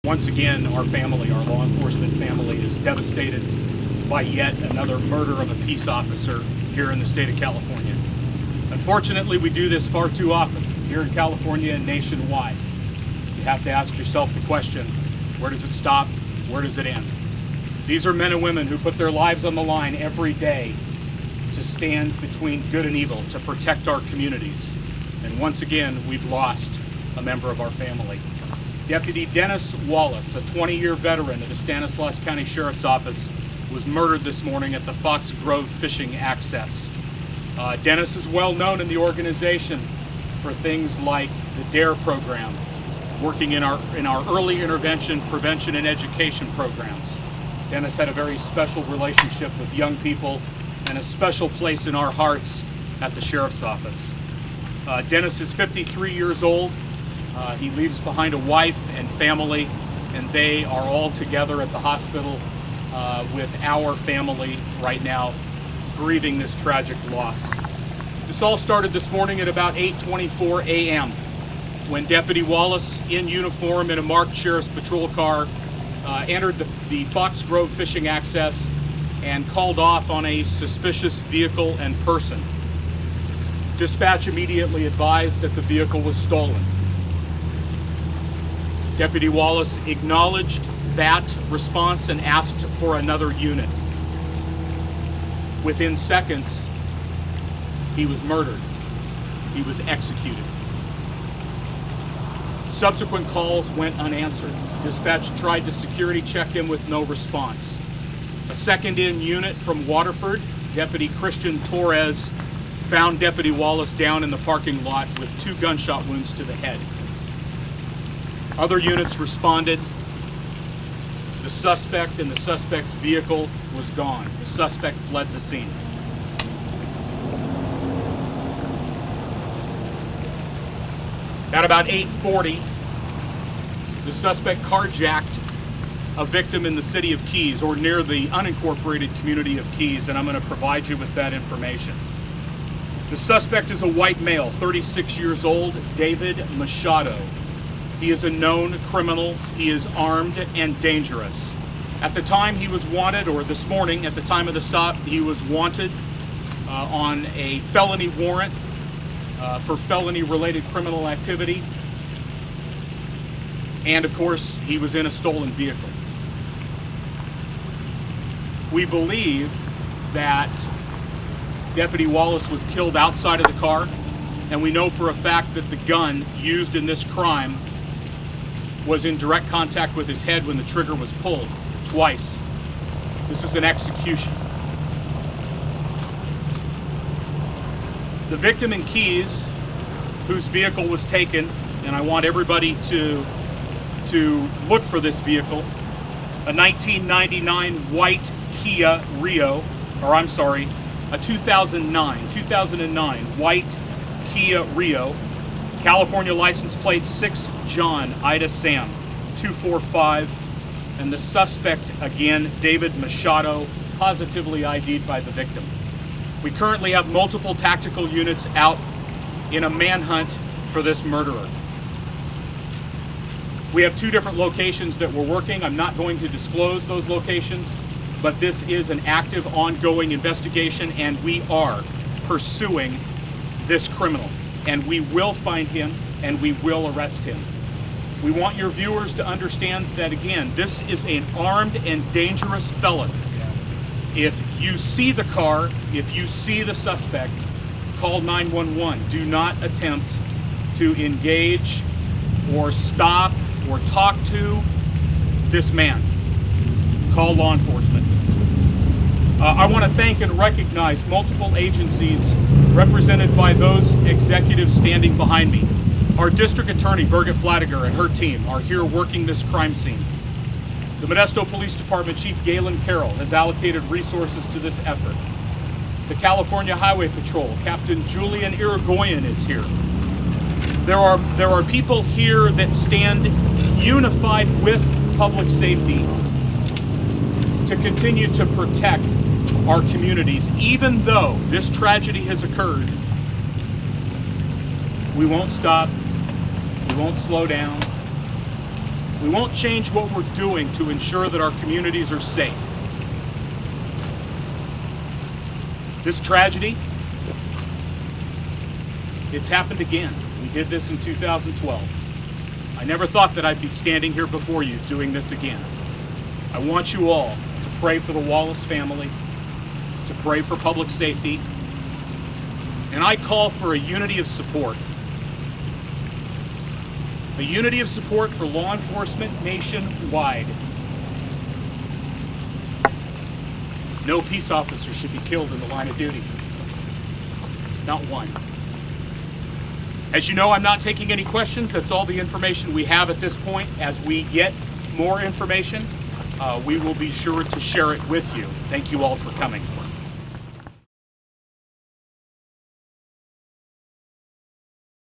Once again, our family, our law enforcement family, is devastated by yet another murder of a peace officer here in the state of California. Unfortunately, we do this far too often here in California and nationwide. You have to ask yourself the question, where does it stop? Where does it end? These are men and women who put their lives on the line every day to stand between good and evil, to protect our communities. And once again, we've lost a member of our family. Deputy Dennis Wallace, a 20-year veteran of the Stanislaus County Sheriff's Office, was murdered this morning at the Fox Grove Fishing Access. Dennis is well known in the organization for things like the DARE program, working in our early intervention, prevention, and education programs. Dennis had a very special relationship with young people and a special place in our hearts at the Sheriff's Office. Dennis is 53 years old. He leaves behind a wife and family, and they are all together at the hospital with our family right now, grieving this tragic loss. This all started this morning at about 8:24 a.m. when Deputy Wallace, in uniform in a marked Sheriff's Patrol car, entered the Fox Grove Fishing Access and called off on a suspicious vehicle and person. Dispatch immediately advised that the vehicle was stolen. Deputy Wallace acknowledged that response and asked for another unit. Within seconds, he was murdered. He was executed. Subsequent calls went unanswered. Dispatch tried to security check him with no response. A second-in unit from Waterford, Deputy Christian Torres, found Deputy Wallace down in the parking lot with 2 gunshot wounds to the head. Other units responded. The suspect and the suspect's vehicle was gone. The suspect fled the scene. At about 8:40, the suspect carjacked a victim in the city of Keys, or near the unincorporated community of Keys, and I'm going to provide you with that information. The suspect is a white male, 36 years old, David Machado. He is a known criminal. He is armed and dangerous. At the time he was wanted, or this morning at the time of the stop, he was wanted on a felony warrant for felony-related criminal activity. And of course, he was in a stolen vehicle. We believe that Deputy Wallace was killed outside of the car, and we know for a fact that the gun used in this crime was in direct contact with his head when the trigger was pulled, twice. This is an execution. The victim in Keys, whose vehicle was taken, and I want everybody to look for this vehicle, a 1999 white Kia Rio, a 2009 white Kia Rio, California license plate 6 John Ida Sam 245, and the suspect again, David Machado, positively ID'd by the victim. We currently have multiple tactical units out in a manhunt for this murderer. We have 2 different locations that we're working. I'm not going to disclose those locations, but this is an active, ongoing investigation, and we are pursuing this criminal. And we will find him, and we will arrest him. We want your viewers to understand that, again, this is an armed and dangerous felon. If you see the car, if you see the suspect, call 911. Do not attempt to engage or stop or talk to this man. Call law enforcement. I want to thank and recognize multiple agencies represented by those executives standing behind me. Our district attorney, Birgit Flatiger, and her team are here working this crime scene. The Modesto Police Department Chief Galen Carroll has allocated resources to this effort. The California Highway Patrol, Captain Julian Irigoyen, is here. There are people here that stand unified with public safety to continue to protect our communities. Even though this tragedy has occurred, we won't stop, we won't slow down, We won't change what we're doing to ensure that our communities are safe. This tragedy, it's happened again. We did this in 2012. I never thought that I'd be standing here before you doing this again. I want you all to pray for the Wallace family, to pray for public safety, and I call for a unity of support. A unity of support for law enforcement nationwide. No peace officer should be killed in the line of duty. Not one. As you know, I'm not taking any questions. That's all the information we have at this point. As we get more information, we will be sure to share it with you. Thank you all for coming.